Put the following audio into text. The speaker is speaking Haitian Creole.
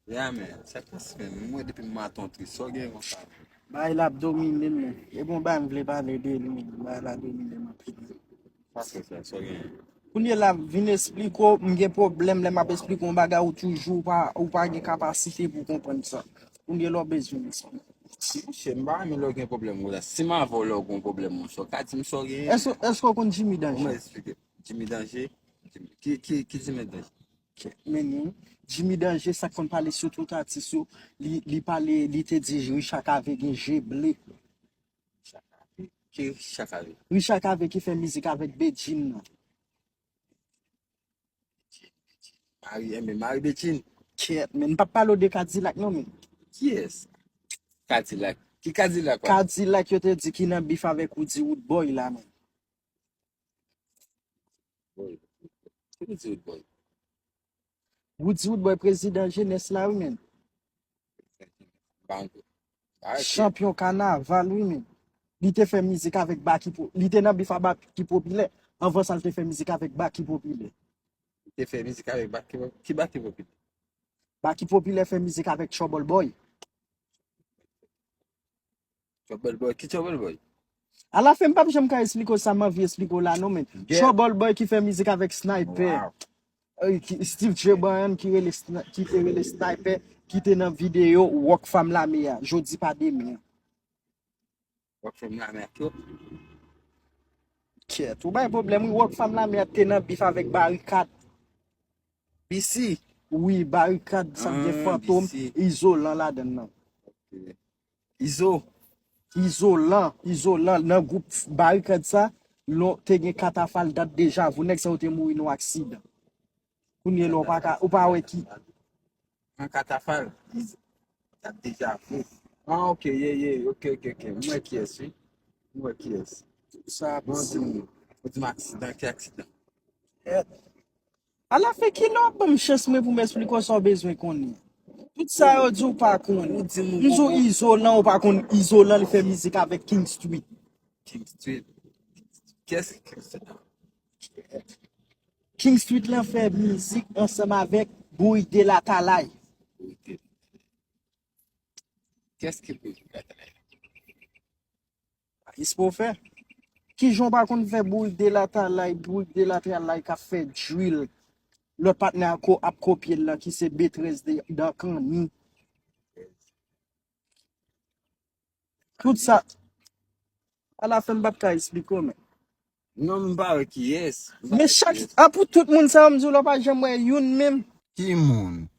Ya men, sa pas men, mwen depi maton tri, so gen yon sa. Ba il a domine men. E bon ba m vle pale de li men. Ba il a domine men. Pas ke sa, so gen. Kounye la vin espliko mge problem le map espliko mbaga ou toujou ou pa gen kapasite pou kompren sa. Kounye lo bez vin espliko. Si mwen che mba men lò gen problem mwen la. Si mwen avon lò gen problem mwen so, kati mwen so gen. Esko kon Jimmy Mwen Danger? explike. Jimmy Danger. Ki Jimmy Danger? Meni, Jimmy Danger sa kon pale sou tout artist sou, li pale, li te di Richard Ave gen jeble. Ki Chakave? Richard Ave ki fe mizik avek Bejin nan. Mari Betin. Ket men, pa palo de Cadillac non men. Ki es? Cadillac. Ki Cadillac wè? Cadillac yo te di ki nan bif avek Woody Woodboy la men. Boy. Ki di Wood Boy? Woody Woodboy prezident jeunesse la oui men. Banko. Champion carnaval oui men. Li te fe mizik avek Baki li te nan bif avek Baki Popile. Anvan sa li te fe mizik avek Baki Popile. Te fe mizik avek ki Baki Popile? Baki Popile fe mizik avek Trouble Boy. Trouble Boy. Ki Trouble Boy? A la fin pa jem ka espliko sa ma vi espliko la non men. Trouble Boy ki fe mizik avek Sniper. Steve Treban ki rele Sniper ki te nan video Work Fam la me ya. Jodi pa de me ya. Work From la me a kyo? Ket, ou ba yon problem Work Fam la me ya te nan bif avek Barricade. BC? Oui, Barricade sa de Fantôme. BC. Isolant la den nan. Izo? Isolant nan group Barricade sa. Lon te gen katafal dat deja. Vounek sa ou te moui nou aksid. Kounye lon ou pa we ki. An katafal? Dat deja fou. Ah, ok, ok. Mwen ki es, oui? Mwen ki es. Sa Mwen di m aksidant, ki aksidant? a la fe ki lon pa m ches me pou m espliko sa bezwen koni. Tout sa yo di ou pa koni. Mzo isolant ou pa koni. Isolant li fe mizik avek King Street. King Street? Kes King Street? King Street lan fe mizik ansem avek Bouy de la Talay. Kes ki Bouy de la Talay? Ispo fe? Ki jon pa koni fe Bouy de la Talay ka fe drill. Lot patne ap kopye la ki se B13 da kan ni. Tout sa. A la fin bap ka espliko men. Non mba we ki yes. Me chak, apou tout moun sa mzou la pa jemwe yon men. Ki moun?